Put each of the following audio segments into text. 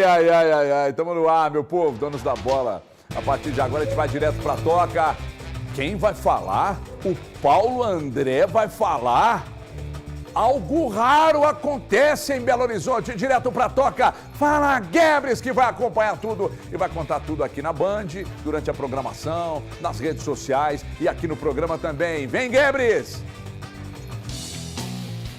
Ai. Tamo no ar, meu povo, donos da bola. A partir de agora a gente vai direto pra toca. Quem vai falar? O Paulo André vai falar. Algo raro acontece em Belo Horizonte, direto pra toca. Fala, Gebres, que vai acompanhar tudo e vai contar tudo aqui na Band, durante a programação, nas redes sociais e aqui no programa também. Vem, Gebres!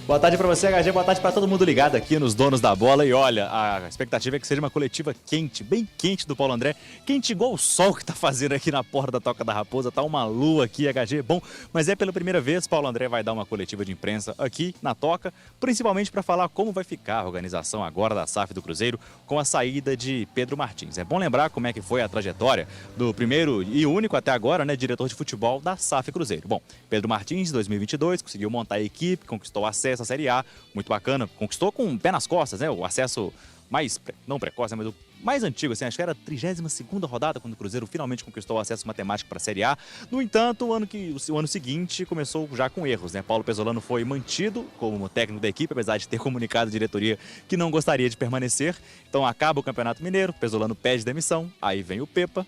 Boa tarde para você, HG. Boa tarde para todo mundo ligado aqui nos Donos da Bola. E olha, a expectativa é que seja uma coletiva quente, bem quente do Paulo André. Quente igual o sol que tá fazendo aqui na porta da Toca da Raposa. Tá uma lua aqui, HG. Bom, mas é pela primeira vez, Paulo André vai dar uma coletiva de imprensa aqui na Toca, principalmente para falar como vai ficar a organização agora da SAF do Cruzeiro com a saída de Pedro Martins. É bom lembrar como é que foi a trajetória do primeiro e único até agora, né, diretor de futebol da SAF Cruzeiro. Bom, Pedro Martins, em 2022, conseguiu montar a equipe, conquistou acesso à Série A, muito bacana, conquistou com o pé nas costas, né, o acesso mais, não precoce, mas o mais antigo, assim, acho que era a 32ª rodada quando o Cruzeiro finalmente conquistou o acesso matemático para a Série A. No entanto, o ano seguinte começou já com erros, né? Paulo Pesolano foi mantido como técnico da equipe, apesar de ter comunicado à diretoria que não gostaria de permanecer. Então acaba o Campeonato Mineiro, Pesolano pede demissão, aí vem o Pepa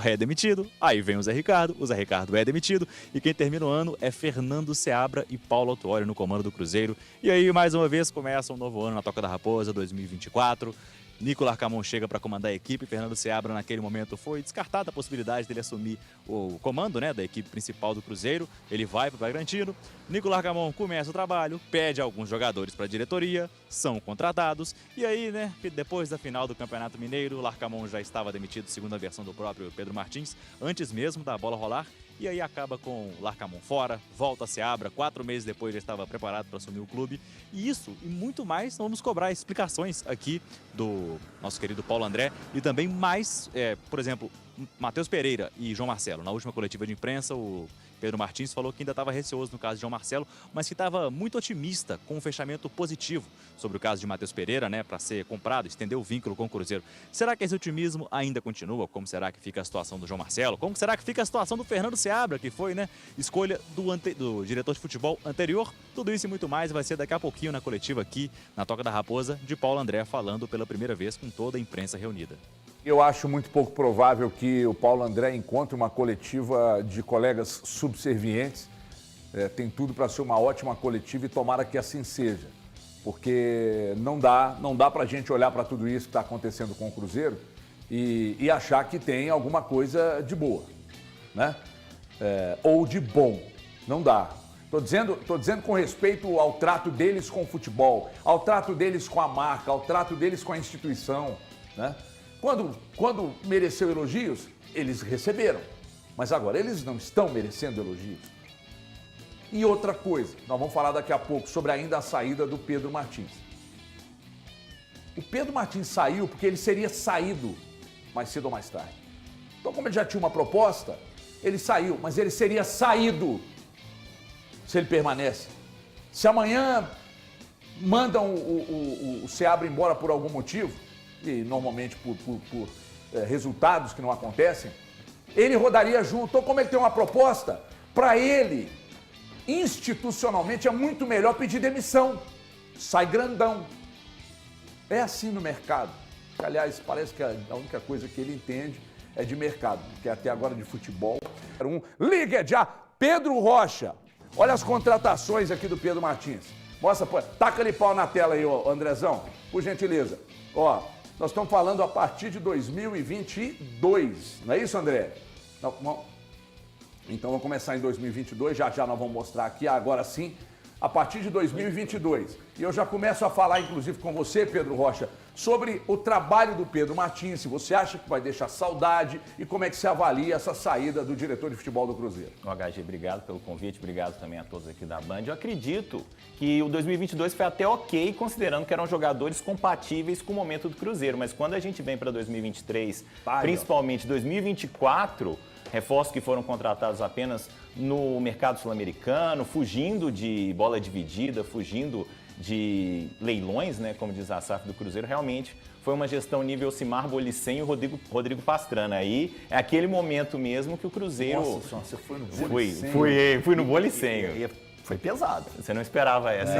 é demitido, aí vem o Zé Ricardo é demitido e quem termina o ano é Fernando Seabra e Paulo Autuori no comando do Cruzeiro. E aí, mais uma vez, começa um novo ano na Toca da Raposa, 2024. Nicolas Arcamon chega para comandar a equipe. Fernando Seabra, naquele momento, foi descartada a possibilidade dele assumir o comando, né, da equipe principal do Cruzeiro. Ele vai para o Bragantino. Nicolas Arcamon começa o trabalho, pede alguns jogadores para a diretoria, são contratados. E aí, né, depois da final do Campeonato Mineiro, o Arcamon já estava demitido, segundo a versão do próprio Pedro Martins, antes mesmo da bola rolar. E aí acaba com o Larcamon fora, volta a Seabra, 4 meses depois já estava preparado para assumir o clube. E isso e muito mais, vamos cobrar explicações aqui do nosso querido Paulo André e também mais, por exemplo, Matheus Pereira e João Marcelo. Na última coletiva de imprensa, o Pedro Martins falou que ainda estava receoso no caso de João Marcelo, mas que estava muito otimista com um fechamento positivo sobre o caso de Matheus Pereira, né, para ser comprado, estender o vínculo com o Cruzeiro. Será que esse otimismo ainda continua? Como será que fica a situação do João Marcelo? Como será que fica a situação do Fernando Seabra, que foi, né, escolha do diretor de futebol anterior? Tudo isso e muito mais vai ser daqui a pouquinho na coletiva aqui na Toca da Raposa, de Paulo André falando pela primeira vez com toda a imprensa reunida. Eu acho muito pouco provável que o Paulo André encontre uma coletiva de colegas subservientes. Tem tudo para ser uma ótima coletiva e tomara que assim seja. Porque não dá para a gente olhar para tudo isso que está acontecendo com o Cruzeiro e achar que tem alguma coisa de boa, né? Ou de bom. Não dá. Tô dizendo com respeito ao trato deles com o futebol, ao trato deles com a marca, ao trato deles com a instituição, né? Quando mereceu elogios, eles receberam. Mas agora eles não estão merecendo elogios. E outra coisa, nós vamos falar daqui a pouco sobre ainda a saída do Pedro Martins. O Pedro Martins saiu porque ele seria saído mais cedo ou mais tarde. Então, como ele já tinha uma proposta, ele saiu, mas ele seria saído se ele permanece. Se amanhã mandam o Seabra embora por algum motivo, e normalmente por resultados que não acontecem, ele rodaria junto. Então, como ele tem uma proposta, para ele, institucionalmente, é muito melhor pedir demissão. Sai grandão. É assim no mercado. Aliás, parece que a única coisa que ele entende é de mercado, porque até agora de futebol. Liga já, Pedro Rocha. Olha as contratações aqui do Pedro Martins. Mostra, taca-lhe pau na tela aí, ó, Andrezão, por gentileza. Ó, nós estamos falando a partir de 2022, não é isso, André? Então vamos começar em 2022, já nós vamos mostrar aqui, agora sim, a partir de 2022. E eu já começo a falar, inclusive, com você, Pedro Rocha, sobre o trabalho do Pedro Martins, se você acha que vai deixar saudade e como é que se avalia essa saída do diretor de futebol do Cruzeiro. O HG, obrigado pelo convite, obrigado também a todos aqui da Band. Eu acredito que o 2022 foi até ok, considerando que eram jogadores compatíveis com o momento do Cruzeiro, mas quando a gente vem para 2023, principalmente 2024, reforços que foram contratados apenas no mercado sul-americano, fugindo de bola dividida, fugindo de leilões, né, como diz a SAF do Cruzeiro, realmente foi uma gestão nível Cimar Bolicem e Rodrigo Pastrana. Aí é aquele momento mesmo que o Cruzeiro... Nossa, você foi no Bolicem? Fui no Bolicem. Foi pesado. Você não esperava essa?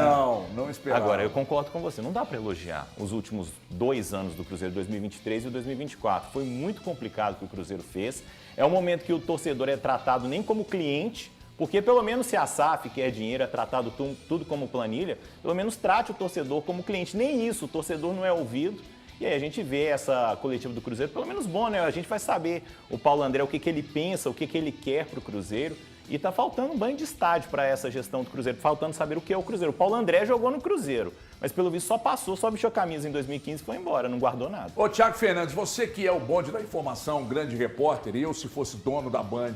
Não esperava. Agora, eu concordo com você. Não dá para elogiar os últimos 2 anos do Cruzeiro, 2023 e 2024. Foi muito complicado o que o Cruzeiro fez. É um momento que o torcedor é tratado nem como cliente, porque pelo menos se a SAF quer dinheiro, é tratado tudo como planilha, pelo menos trate o torcedor como cliente. Nem isso, o torcedor não é ouvido. E aí a gente vê essa coletiva do Cruzeiro, pelo menos bom, né? A gente vai saber o Paulo André, o que ele pensa, o que ele quer para o Cruzeiro. E tá faltando um banho de estádio para essa gestão do Cruzeiro, faltando saber o que é o Cruzeiro. O Paulo André jogou no Cruzeiro, mas pelo visto só passou, só vestiu a camisa em 2015 e foi embora, não guardou nada. Ô, Thiago Fernandes, você que é o bonde da informação, um grande repórter, e eu, se fosse dono da Band,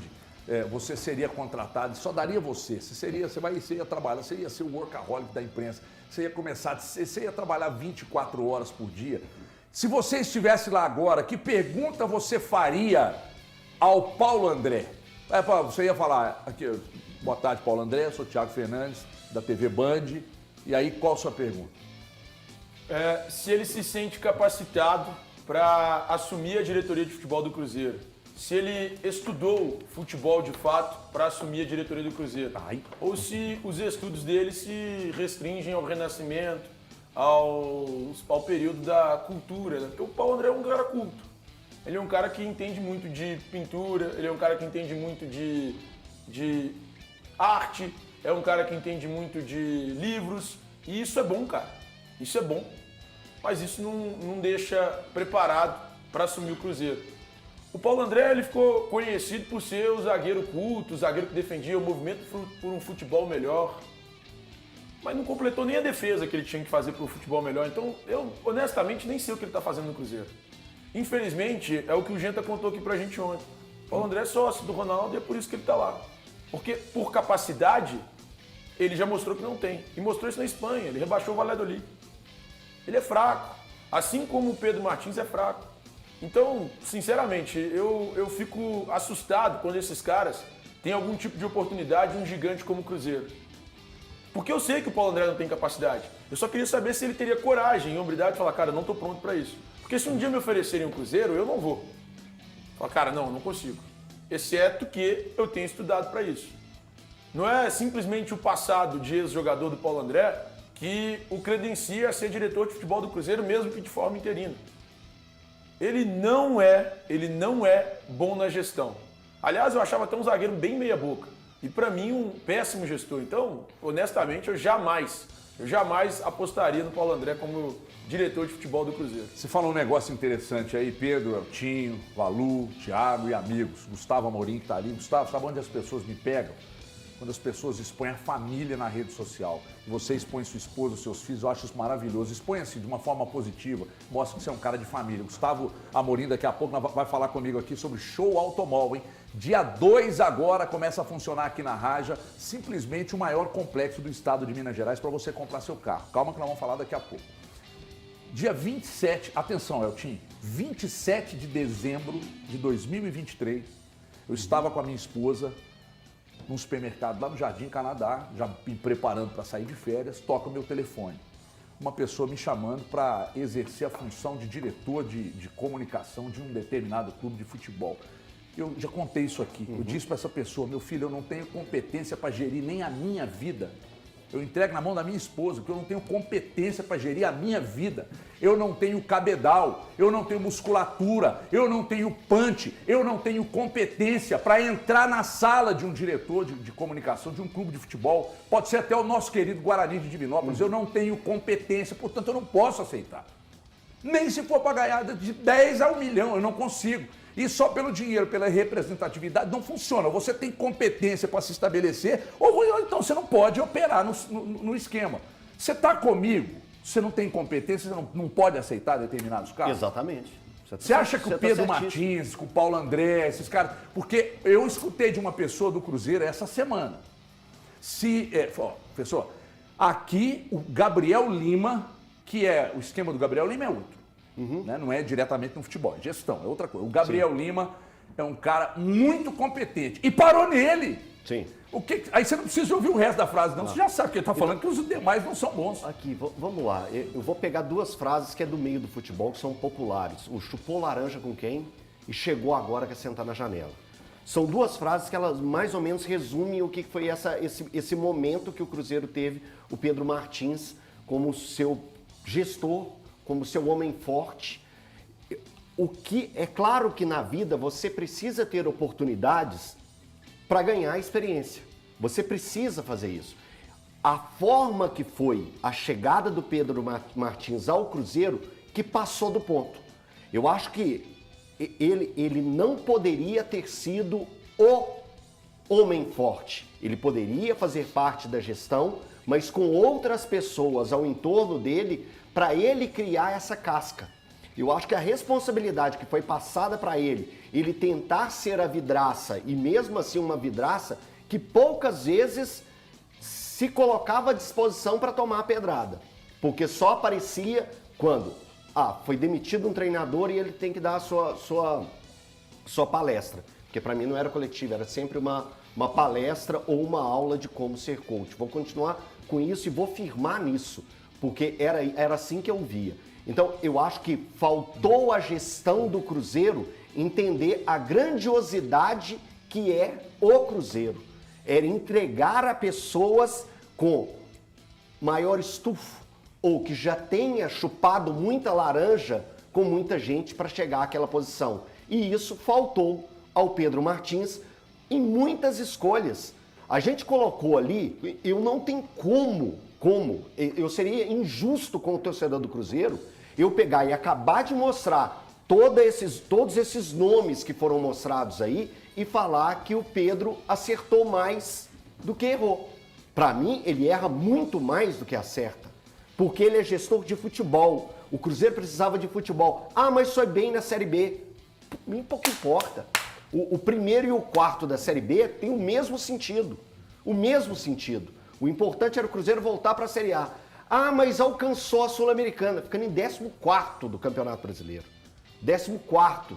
você seria contratado, só daria você. Você ia trabalhar, você ia ser o workaholic da imprensa, você ia trabalhar 24 horas por dia. Se você estivesse lá agora, que pergunta você faria ao Paulo André? Você ia falar, aqui, boa tarde, Paulo André, sou Thiago Fernandes, da TV Band, e aí qual a sua pergunta? Se ele se sente capacitado para assumir a diretoria de futebol do Cruzeiro, se ele estudou futebol de fato para assumir a diretoria do Cruzeiro, ou se os estudos dele se restringem ao Renascimento, ao período da cultura, né? Porque o Paulo André é um cara culto. Ele é um cara que entende muito de pintura, ele é um cara que entende muito de arte, é um cara que entende muito de livros, e isso é bom, cara. Isso é bom. Mas isso não deixa preparado para assumir o Cruzeiro. O Paulo André ele ficou conhecido por ser o zagueiro culto, o zagueiro que defendia o movimento por um futebol melhor. Mas não completou nem a defesa que ele tinha que fazer para o futebol melhor. Então, eu honestamente nem sei o que ele está fazendo no Cruzeiro. Infelizmente, é o que o Genta contou aqui pra gente ontem. O Paulo André é sócio do Ronaldo e é por isso que ele tá lá. Porque, por capacidade, ele já mostrou que não tem. E mostrou isso na Espanha, ele rebaixou o Valladolid. Ele é fraco, assim como o Pedro Martins é fraco. Então, sinceramente, eu fico assustado quando esses caras têm algum tipo de oportunidade, um gigante como o Cruzeiro. Porque eu sei que o Paulo André não tem capacidade. Eu só queria saber se ele teria coragem e hombridade de falar, cara, eu não tô pronto para isso. Porque se um dia me oferecerem um Cruzeiro, eu não vou. Fala, cara, não consigo. Exceto que eu tenho estudado para isso. Não é simplesmente o passado de ex-jogador do Paulo André que o credencia a ser diretor de futebol do Cruzeiro, mesmo que de forma interina. Ele não é bom na gestão. Aliás, eu achava até um zagueiro bem meia boca. E para mim, um péssimo gestor. Então, honestamente, eu jamais apostaria no Paulo André como diretor de futebol do Cruzeiro. Você falou um negócio interessante aí, Pedro, Eltinho, Valu, Thiago e amigos. Gustavo Amorim que está ali. Gustavo, sabe onde as pessoas me pegam? Quando as pessoas expõem a família na rede social. Você expõe sua esposa, seus filhos, eu acho isso maravilhoso. Expõe assim, de uma forma positiva. Mostra que você é um cara de família. Gustavo Amorim daqui a pouco vai falar comigo aqui sobre Show Automóvel, hein? Dia 2 agora começa a funcionar aqui na Raja, simplesmente o maior complexo do estado de Minas Gerais para você comprar seu carro. Calma que nós vamos falar daqui a pouco. Dia 27, atenção, Eltinho, 27 de dezembro de 2023, eu estava com a minha esposa num supermercado lá no Jardim Canadá, já me preparando para sair de férias, toca o meu telefone. Uma pessoa me chamando para exercer a função de diretor de comunicação de um determinado clube de futebol. Eu já contei isso aqui. Eu disse para essa pessoa, meu filho, eu não tenho competência para gerir nem a minha vida. Eu entrego na mão da minha esposa, porque eu não tenho competência para gerir a minha vida. Eu não tenho cabedal, eu não tenho musculatura, eu não tenho punch, eu não tenho competência para entrar na sala de um diretor de comunicação, de um clube de futebol. Pode ser até o nosso querido Guarani de Divinópolis. Eu não tenho competência, portanto eu não posso aceitar. Nem se for para ganhar de 10 a 1 milhão, eu não consigo. E só pelo dinheiro, pela representatividade, não funciona. Você tem competência para se estabelecer, ou então você não pode operar no esquema. Você está comigo, você não tem competência, você não pode aceitar determinados casos? Exatamente. Você acha que o Pedro Martins, que o Paulo André, esses caras... Porque eu escutei de uma pessoa do Cruzeiro essa semana. Professor, aqui o Gabriel Lima, que é o esquema do Gabriel Lima é outro. Né? Não é diretamente no futebol, é gestão, é outra coisa. O Gabriel Lima é um cara muito competente e parou nele. Sim. Aí você não precisa ouvir o resto da frase, não. Você já sabe que ele está falando que os demais não são bons. Aqui, vamos lá. Eu vou pegar duas frases que é do meio do futebol, que são populares. O chupou laranja com quem e chegou agora quer sentar na janela. São duas frases que elas mais ou menos resumem o que foi esse momento que o Cruzeiro teve, o Pedro Martins como seu gestor, como seu homem forte. O que é claro que na vida você precisa ter oportunidades para ganhar experiência. Você precisa fazer isso. A forma que foi a chegada do Pedro Martins ao Cruzeiro que passou do ponto. Eu acho que ele não poderia ter sido o homem forte. Ele poderia fazer parte da gestão, mas com outras pessoas ao entorno dele, para ele criar essa casca. Eu acho que a responsabilidade que foi passada para ele tentar ser a vidraça, e mesmo assim uma vidraça, que poucas vezes se colocava à disposição para tomar a pedrada. Porque só aparecia quando foi demitido um treinador e ele tem que dar a sua palestra. Porque para mim não era coletivo, era sempre uma palestra ou uma aula de como ser coach. Vou continuar com isso e vou firmar nisso, porque era assim que eu via. Então, eu acho que faltou a gestão do Cruzeiro entender a grandiosidade que é o Cruzeiro. Era entregar a pessoas com maior estufo ou que já tenha chupado muita laranja com muita gente para chegar àquela posição. E isso faltou ao Pedro Martins em muitas escolhas. A gente colocou ali, eu não tenho eu seria injusto com o torcedor do Cruzeiro eu pegar e acabar de mostrar todos esses nomes que foram mostrados aí e falar que o Pedro acertou mais do que errou. Para mim, ele erra muito mais do que acerta, porque ele é gestor de futebol. O Cruzeiro precisava de futebol. Mas foi bem na Série B. Mim pouco importa. O primeiro e o quarto da Série B tem o mesmo sentido. O mesmo sentido. O importante era o Cruzeiro voltar para a Série A. Mas alcançou a Sul-Americana, ficando em 14º do Campeonato Brasileiro. 14º.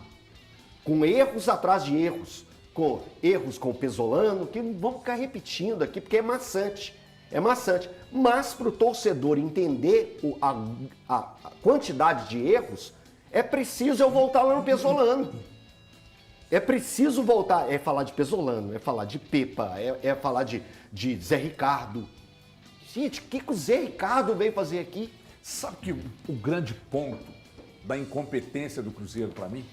Com erros atrás de erros. Com erros com o Pesolano, que não vamos ficar repetindo aqui, porque é maçante. É maçante. Mas para o torcedor entender a quantidade de erros, é preciso eu voltar lá no Pesolano. É preciso voltar, é falar de Pesolano, é falar de Pepa, é falar de Zé Ricardo. Gente, o que o Zé Ricardo veio fazer aqui? Sabe que o grande ponto da incompetência do Cruzeiro para mim,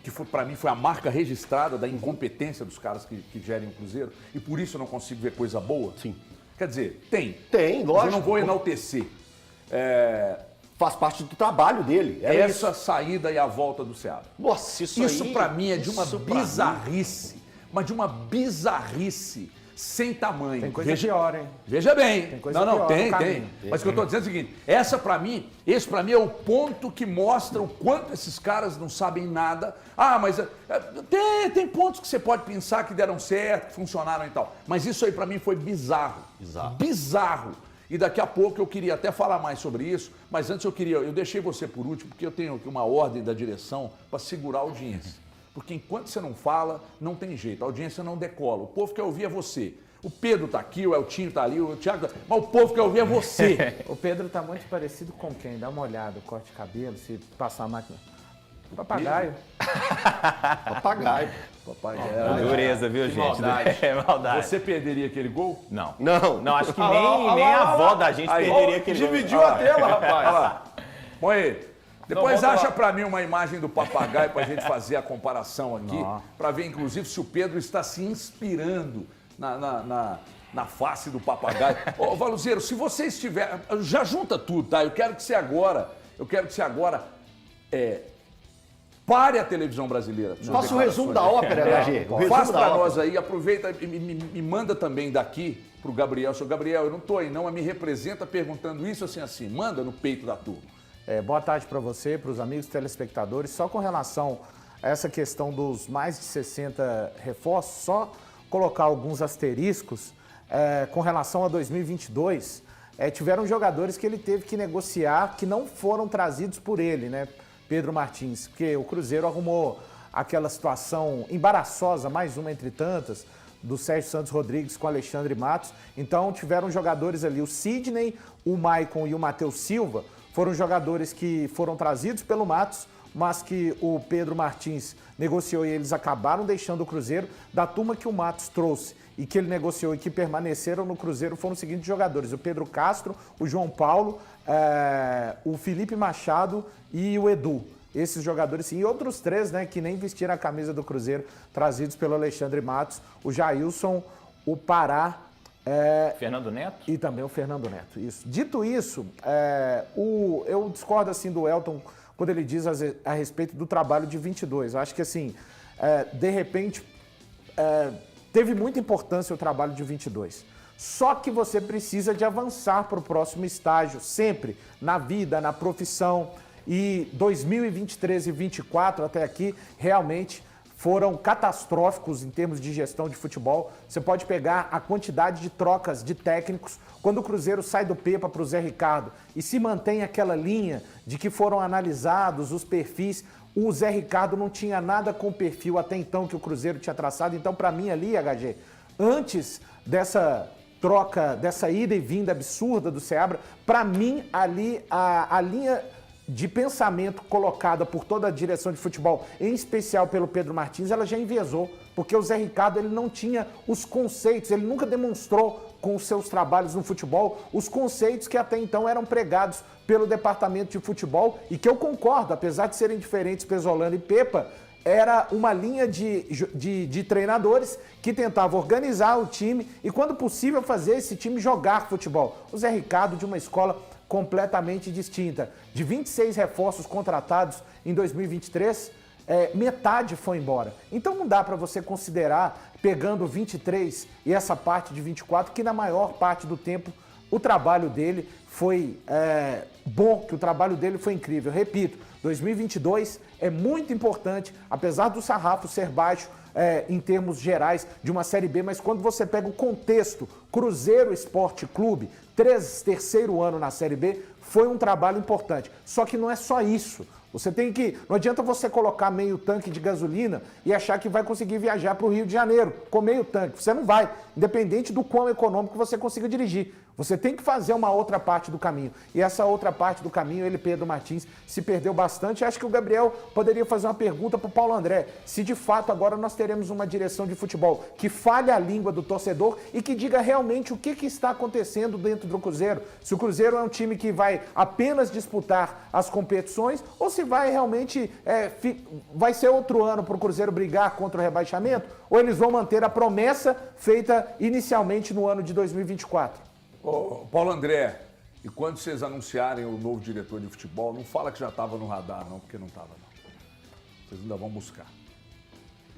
que para mim foi a marca registrada da incompetência dos caras que gerem o Cruzeiro, e por isso eu não consigo ver coisa boa? Sim. Quer dizer, tem. Tem, lógico. Mas eu não vou enaltecer. Faz parte do trabalho dele. Essa saída e a volta do Ceará. Nossa, isso para mim é de uma bizarrice, mas de uma bizarrice sem tamanho. Tem coisa pior, hein? Veja bem. Tem coisa pior tem. Mas o que eu estou dizendo é o seguinte, esse para mim é o ponto que mostra o quanto esses caras não sabem nada. Mas tem pontos que você pode pensar que deram certo, que funcionaram e tal. Mas isso aí para mim foi bizarro. Bizarro. E daqui a pouco eu queria até falar mais sobre isso, mas antes eu deixei você por último, porque eu tenho aqui uma ordem da direção para segurar a audiência. Porque enquanto você não fala, não tem jeito, a audiência não decola. O povo quer ouvir é você. O Pedro tá aqui, o Eltinho tá ali, o Thiago tá... Mas o povo quer ouvir é você. O Pedro tá muito parecido com quem? Dá uma olhada, o corte de cabelo, se passar a máquina. Papagaio. Papagaio. Dureza, viu, gente? Maldade. É maldade. Você perderia aquele gol? Não, Acho que nem a avó da gente perderia aquele gol. Dividiu a tela, rapaz. Olha lá. Põe aí. Depois Não, acha pra mim uma imagem do papagaio pra gente fazer a comparação aqui, pra ver inclusive se o Pedro está se inspirando na face do papagaio. Ô, Valuzeiro, se você estiver... Já junta tudo, tá? Eu quero que você agora pare a televisão brasileira. Faça o resumo da ópera, HG. Faz pra nós aí, aproveita e me manda também daqui pro Gabriel. Seu Gabriel, eu não tô aí não, mas me representa perguntando isso assim. Manda no peito da turma. Boa tarde para você, para os amigos telespectadores. Só com relação a essa questão dos mais de 60 reforços, só colocar alguns asteriscos com relação a 2022. Tiveram jogadores que ele teve que negociar que não foram trazidos por ele, né? Pedro Martins, porque o Cruzeiro arrumou aquela situação embaraçosa, mais uma entre tantas, do Sérgio Santos Rodrigues com Alexandre Matos. Então tiveram jogadores ali, o Sidney, o Maicon e o Matheus Silva, foram jogadores que foram trazidos pelo Matos, mas que o Pedro Martins negociou e eles acabaram deixando o Cruzeiro. Da turma que o Matos trouxe e que ele negociou e que permaneceram no Cruzeiro foram os seguintes jogadores: o Pedro Castro, o João Paulo, o Felipe Machado e o Edu. Esses jogadores, sim, e outros 3, né, que nem vestiram a camisa do Cruzeiro, trazidos pelo Alexandre Matos, o Jailson, o Pará, Fernando Neto? e também o Fernando Neto. Isso. Dito isso, eu discordo assim do Elton quando ele diz a respeito do trabalho de 22. Eu acho que assim, de repente, teve muita importância o trabalho de 22. Só que você precisa de avançar para o próximo estágio, sempre, na vida, na profissão. E 2023 e 2024 até aqui, realmente foram catastróficos em termos de gestão de futebol. Você pode pegar a quantidade de trocas de técnicos. Quando o Cruzeiro sai do Pepa para o Zé Ricardo e se mantém aquela linha de que foram analisados os perfis, o Zé Ricardo não tinha nada com o perfil até então que o Cruzeiro tinha traçado. Então, para mim ali, HG, antes dessa troca, dessa ida e vinda absurda do Seabra, para mim ali a linha de pensamento colocada por toda a direção de futebol, em especial pelo Pedro Martins, ela já enviesou, porque o Zé Ricardo ele não tinha os conceitos, ele nunca demonstrou com os seus trabalhos no futebol os conceitos que até então eram pregados pelo departamento de futebol e que eu concordo, apesar de serem diferentes Pesolano e Pepa, era uma linha de treinadores que tentava organizar o time e, quando possível, fazer esse time jogar futebol. O Zé Ricardo de uma escola completamente distinta. De 26 reforços contratados em 2023, metade foi embora. Então não dá para você considerar, pegando 23 e essa parte de 24, que na maior parte do tempo o trabalho dele foi bom, que o trabalho dele foi incrível. Repito, 2022 é muito importante, apesar do sarrafo ser baixo em termos gerais de uma Série B, mas quando você pega o contexto, Cruzeiro Esporte Clube, terceiro ano na Série B, foi um trabalho importante. Só que não é só isso. Você tem que... Não adianta você colocar meio tanque de gasolina e achar que vai conseguir viajar para o Rio de Janeiro com meio tanque. Você não vai, independente do quão econômico você consiga dirigir. Você tem que fazer uma outra parte do caminho. E essa outra parte do caminho, ele, Pedro Martins, se perdeu bastante. Acho que o Gabriel poderia fazer uma pergunta para o Paulo André. Se de fato agora nós teremos uma direção de futebol que fale a língua do torcedor e que diga realmente o que está acontecendo dentro do Cruzeiro. Se o Cruzeiro é um time que vai apenas disputar as competições ou se vai realmente... vai ser outro ano para o Cruzeiro brigar contra o rebaixamento? Ou eles vão manter a promessa feita inicialmente no ano de 2024? Paulo André, e quando vocês anunciarem o novo diretor de futebol, não fala que já estava no radar, não, porque não estava, não. Vocês ainda vão buscar.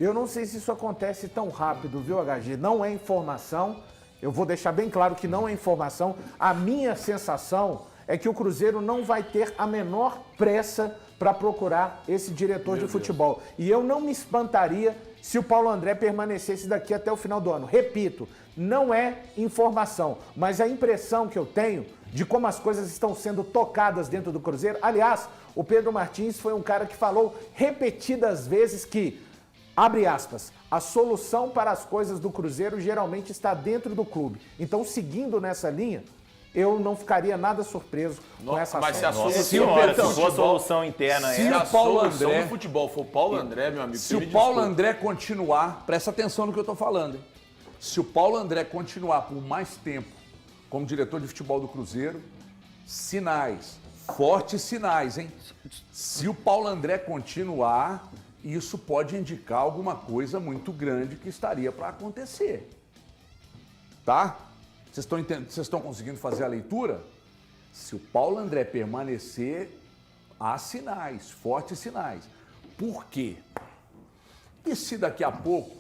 Eu não sei se isso acontece tão rápido, viu, HG? Não é informação, eu vou deixar bem claro que não é informação. A minha sensação é que o Cruzeiro não vai ter a menor pressa para procurar esse diretor de futebol. E eu não me espantaria se o Paulo André permanecesse daqui até o final do ano. Repito, não é informação, mas a impressão que eu tenho de como as coisas estão sendo tocadas dentro do Cruzeiro. Aliás, o Pedro Martins foi um cara que falou repetidas vezes que, abre aspas, a solução para as coisas do Cruzeiro geralmente está dentro do clube. Então, seguindo nessa linha, eu não ficaria nada surpreso com essa mas se a Nossa solução, senhora, se for a solução interna, Se se o a Paulo solução André- do futebol for o Paulo André, meu amigo, Se você me o Paulo desculpa. André continuar, presta atenção no que eu estou falando, hein? Se o Paulo André continuar por mais tempo como diretor de futebol do Cruzeiro, sinais, fortes sinais, hein? Se o Paulo André continuar, isso pode indicar alguma coisa muito grande que estaria para acontecer. Tá? Vocês estão entendendo? Vocês estão conseguindo fazer a leitura? Se o Paulo André permanecer, há sinais, fortes sinais. Por quê? E se daqui a pouco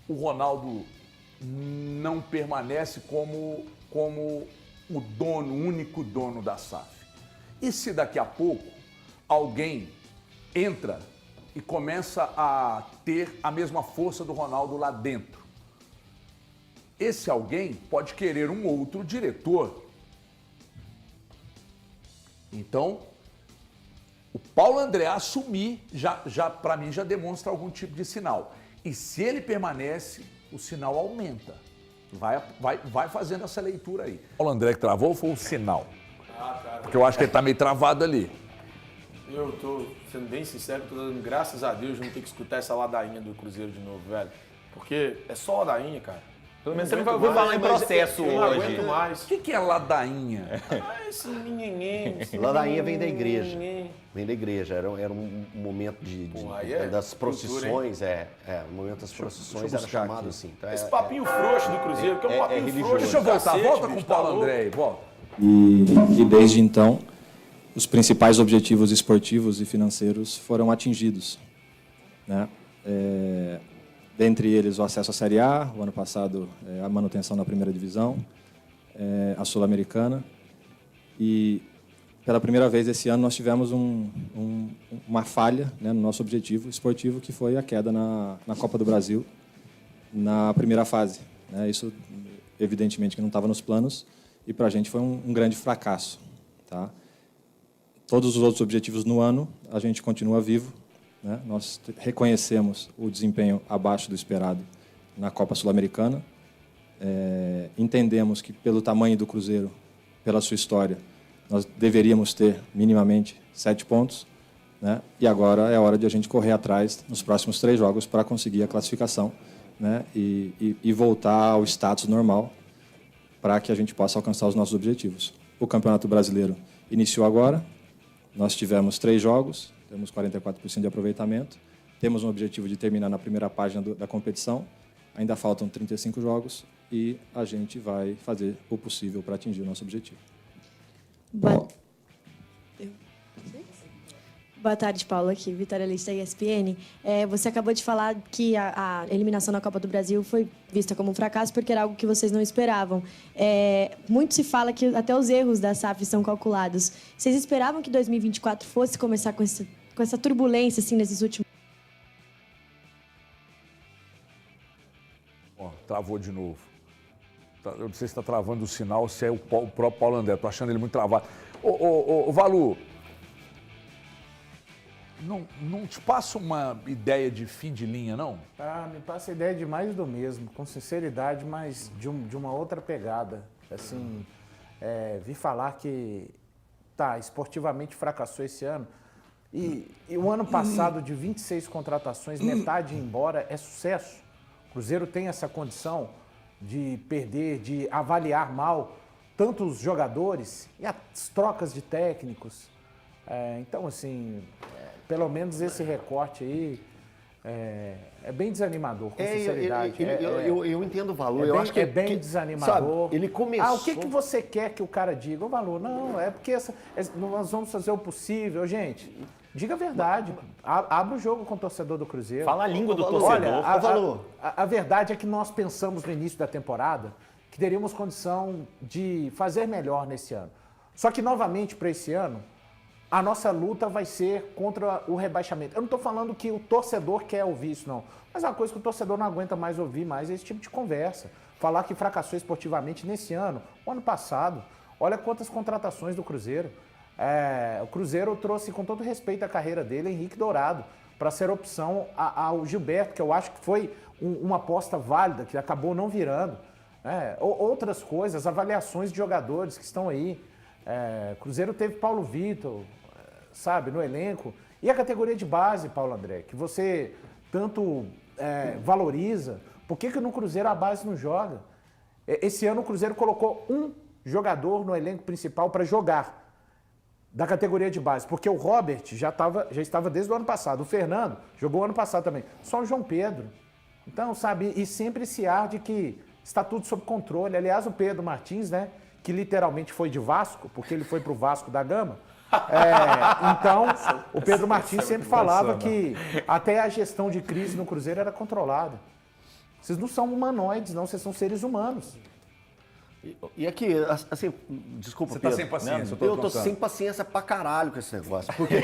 o Ronaldo não permanece como o dono, o único dono da SAF? E se daqui a pouco alguém entra e começa a ter a mesma força do Ronaldo lá dentro? Esse alguém pode querer um outro diretor. Então, o Paulo André assumir, já para mim, já demonstra algum tipo de sinal. E se ele permanece, o sinal aumenta. Vai fazendo essa leitura aí. O Paulo André que travou ou foi o sinal? Porque eu acho que ele está meio travado ali. Eu tô sendo bem sincero, tô dando graças a Deus de não ter que escutar essa ladainha do Cruzeiro de novo, velho. Porque é só ladainha, cara. Pelo menos você não vai falar em processo eu não hoje. aguento mais. O que é ladainha? Esse menininho. Ladainha vem da igreja. Vem da igreja. Era um momento Pô, aí é das procissões. cultura, O momento das procissões deixa eu era buscar chamado aqui. assim. Então, Esse papinho frouxo do Cruzeiro, que é um papinho religioso. frouxo. Deixa eu voltar, cacete, volta com o bicho, tá Paulo louco? André aí, volta. E desde então, os principais objetivos esportivos e financeiros foram atingidos, né? Dentre eles, o acesso à Série A, o ano passado, a manutenção na primeira divisão, a Sul-Americana. E, pela primeira vez esse ano, nós tivemos uma falha, né, no nosso objetivo esportivo, que foi a queda na Copa do Brasil, na primeira fase, né? Isso, evidentemente, que não estava nos planos, e para a gente foi um grande fracasso, tá? Todos os outros objetivos no ano, a gente continua vivo, né? Nós reconhecemos o desempenho abaixo do esperado na Copa Sul-Americana. Entendemos que, pelo tamanho do Cruzeiro, pela sua história, nós deveríamos ter minimamente 7 pontos, né? E agora é hora de a gente correr atrás nos próximos 3 jogos para conseguir a classificação, né? E voltar ao status normal para que a gente possa alcançar os nossos objetivos. O Campeonato Brasileiro iniciou agora. Nós tivemos 3 jogos, temos 44% de aproveitamento, temos um objetivo de terminar na primeira página da competição, ainda faltam 35 jogos e a gente vai fazer o possível para atingir o nosso objetivo. Boa tarde, Paulo, aqui, Vitória Lista, ESPN. Você acabou de falar que a eliminação na Copa do Brasil foi vista como um fracasso porque era algo que vocês não esperavam. Muito se fala que até os erros da SAF são calculados. Vocês esperavam que 2024 fosse começar com essa turbulência assim, nesses últimos... Ó, travou de novo. Eu não sei se está travando o sinal ou se é o próprio Paulo André. Estou achando ele muito travado. Ô, Valu, não te passa uma ideia de fim de linha, não? Me passa a ideia de mais do mesmo, com sinceridade, mas de uma outra pegada. Assim, vi falar que, esportivamente fracassou esse ano. E o ano passado, de 26 contratações, metade embora, é sucesso. O Cruzeiro tem essa condição de perder, de avaliar mal tanto os jogadores e as trocas de técnicos. Então, assim, pelo menos esse recorte aí é bem desanimador, com sinceridade. Eu entendo o valor. Eu acho que é bem desanimador. Sabe, ele começou... o que você quer que o cara diga? O valor? Não, é porque nós vamos fazer o possível. Gente, diga a verdade. Abra o jogo com o torcedor do Cruzeiro. Fala a língua do Olha, torcedor. a verdade é que nós pensamos no início da temporada que teríamos condição de fazer melhor nesse ano. Só que, novamente, para esse ano, a nossa luta vai ser contra o rebaixamento. Eu não estou falando que o torcedor quer ouvir isso, não. Mas é uma coisa que o torcedor não aguenta mais ouvir mais, é esse tipo de conversa. Falar que fracassou esportivamente nesse ano, o ano passado. Olha quantas contratações do Cruzeiro. O Cruzeiro trouxe, com todo respeito à carreira dele, Henrique Dourado, para ser opção ao Gilberto, que eu acho que foi uma aposta válida, que acabou não virando. Outras coisas, avaliações de jogadores que estão aí. Cruzeiro teve Paulo Vitor, sabe, no elenco. E a categoria de base, Paulo André, que você tanto valoriza. Por que no Cruzeiro a base não joga? Esse ano o Cruzeiro colocou um jogador no elenco principal para jogar da categoria de base, porque o Robert já estava desde o ano passado. O Fernando jogou ano passado também. Só o João Pedro. Então, sabe, e sempre esse ar de que está tudo sob controle. Aliás, o Pedro Martins, né, que literalmente foi de Vasco, porque ele foi para o Vasco da Gama. Então, o Pedro Martins sempre falava que até a gestão de crise no Cruzeiro era controlada. Vocês não são humanoides, não, vocês são seres humanos. E aqui, assim, desculpa, Você Pedro. tá sem paciência, Eu tô sem paciência pra caralho com esse negócio. Porque...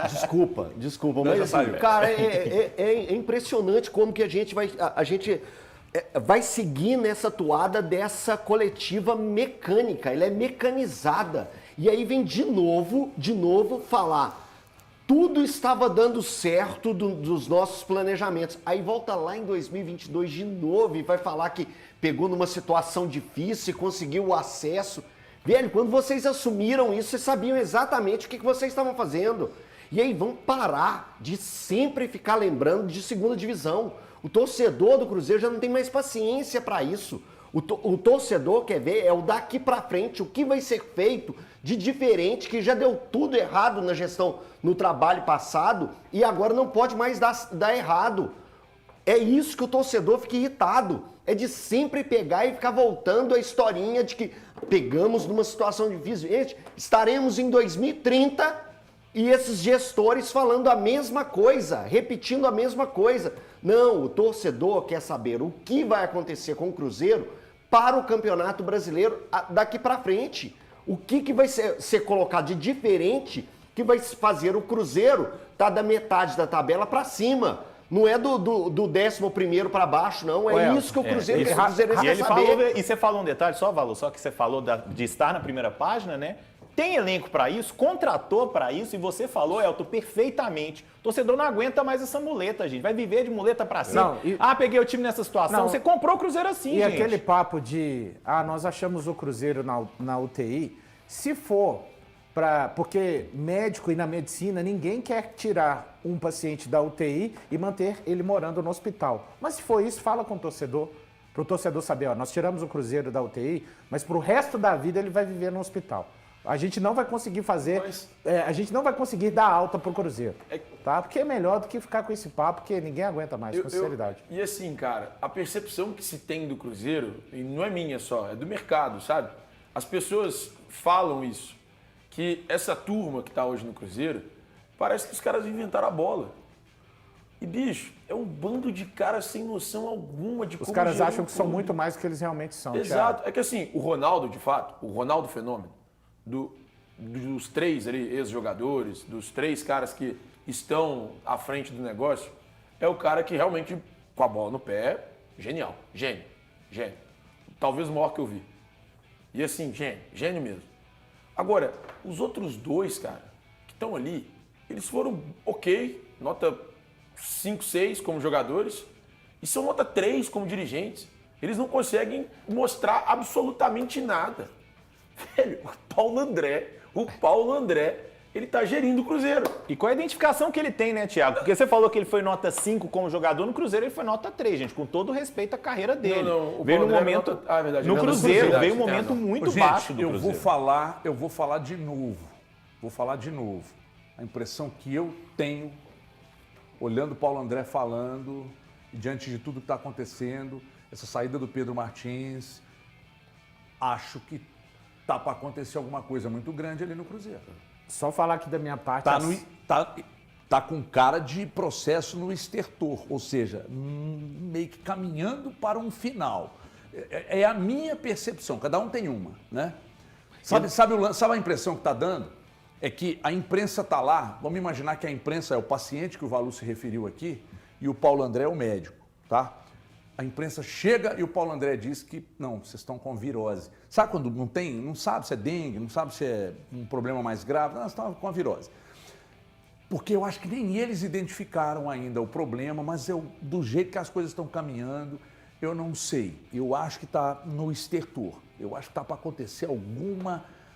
Desculpa, Não, mas já assim, saiu. cara, é impressionante como que a gente vai seguir nessa toada dessa coletiva mecânica. Ela é mecanizada. E aí vem de novo falar. Tudo estava dando certo dos nossos planejamentos. Aí volta lá em 2022 de novo e vai falar que pegou numa situação difícil e conseguiu o acesso. Velho, quando vocês assumiram isso, vocês sabiam exatamente o que vocês estavam fazendo. E aí vão parar de sempre ficar lembrando de segunda divisão. O torcedor do Cruzeiro já não tem mais paciência para isso. O torcedor quer ver é o daqui para frente, o que vai ser feito de diferente, que já deu tudo errado na gestão, no trabalho passado, e agora não pode mais dar errado. É isso que o torcedor fica irritado. É de sempre pegar e ficar voltando a historinha de que pegamos numa situação difícil. Gente, estaremos em 2030 e esses gestores falando a mesma coisa, repetindo a mesma coisa. Não, o torcedor quer saber o que vai acontecer com o Cruzeiro para o Campeonato Brasileiro daqui para frente. O que vai ser colocado de diferente que vai fazer o Cruzeiro estar da metade da tabela para cima. Não é do 11º para baixo, não. É isso que o Cruzeiro quer saber. E você falou um detalhe, só que você falou de estar na primeira página, né? Tem elenco para isso, contratou para isso, e você falou, Elton, perfeitamente. O torcedor não aguenta mais essa muleta, gente. Vai viver de muleta para cima. Peguei o time nessa situação. Não, você comprou o Cruzeiro assim, gente. E aquele papo de, nós achamos o Cruzeiro na UTI, se for porque médico e na medicina, ninguém quer tirar um paciente da UTI e manter ele morando no hospital. Mas se for isso, fala com o torcedor, para o torcedor saber, nós tiramos o Cruzeiro da UTI, mas para o resto da vida ele vai viver no hospital. A gente não vai conseguir a gente não vai conseguir dar alta pro Cruzeiro, tá? Porque é melhor do que ficar com esse papo, porque ninguém aguenta mais, com sinceridade. E assim, cara, a percepção que se tem do Cruzeiro, e não é minha só, é do mercado, sabe? As pessoas falam isso, que essa turma que tá hoje no Cruzeiro, parece que os caras inventaram a bola. E, bicho, é um bando de caras sem noção alguma de como... Os caras acham que são muito mais do que eles realmente são. Exato. Thiago. É que assim, o Ronaldo, de fato, o Ronaldo Fenômeno, dos 3 ali, ex-jogadores, dos 3 caras que estão à frente do negócio, é o cara que realmente, com a bola no pé, genial, gênio. Talvez o maior que eu vi. E assim, gênio mesmo. Agora, os outros 2, cara, que estão ali, eles foram ok, nota 5, 6 como jogadores, e são nota 3 como dirigentes. Eles não conseguem mostrar absolutamente nada. Velho, o Paulo André, ele tá gerindo o Cruzeiro. E qual a identificação que ele tem, né, Thiago? Porque você falou que ele foi nota 5 como jogador, no Cruzeiro ele foi nota 3, gente, com todo o respeito à carreira dele. Não, veio no momento... É verdade. No Cruzeiro, veio um momento muito baixo do Cruzeiro. Eu vou falar de novo. A impressão que eu tenho, olhando o Paulo André falando, e diante de tudo que está acontecendo, essa saída do Pedro Martins, acho que tá para acontecer alguma coisa muito grande ali no Cruzeiro. Só falar aqui da minha parte... Tá com cara de processo no estertor, ou seja, meio que caminhando para um final. É a minha percepção, cada um tem uma, né? Sabe a impressão que tá dando? É que a imprensa tá lá, vamos imaginar que a imprensa é o paciente que o Valu se referiu aqui e o Paulo André é o médico, tá? A imprensa chega e o Paulo André diz que, não, vocês estão com virose. Sabe quando não sabe se é dengue, não sabe se é um problema mais grave, não, vocês estão com a virose. Porque eu acho que nem eles identificaram ainda o problema, mas do jeito que as coisas estão caminhando, eu não sei. Eu acho que está no estertor. Eu acho que está para acontecer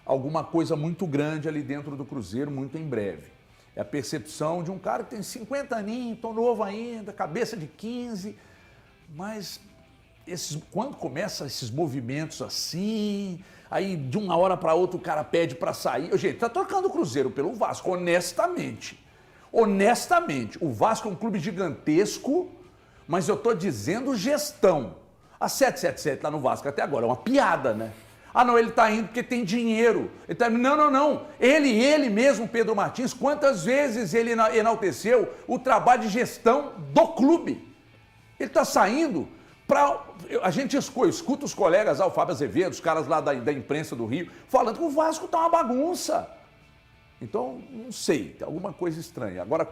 alguma coisa muito grande ali dentro do Cruzeiro, muito em breve. É a percepção de um cara que tem 50 aninhos, tão novo ainda, cabeça de 15... Mas quando começam esses movimentos assim, aí de uma hora para outra o cara pede para sair. Gente, tá trocando o Cruzeiro pelo Vasco, honestamente. O Vasco é um clube gigantesco, mas eu tô dizendo gestão. A 777 lá no Vasco até agora é uma piada, né? Não, ele tá indo porque tem dinheiro. Não. Ele mesmo, Pedro Martins, quantas vezes ele enalteceu o trabalho de gestão do clube. Ele está saindo para... A gente escuta os colegas, o Fábio Azevedo, os caras lá da imprensa do Rio, falando que o Vasco está uma bagunça. Então, não sei, tem alguma coisa estranha. Agora,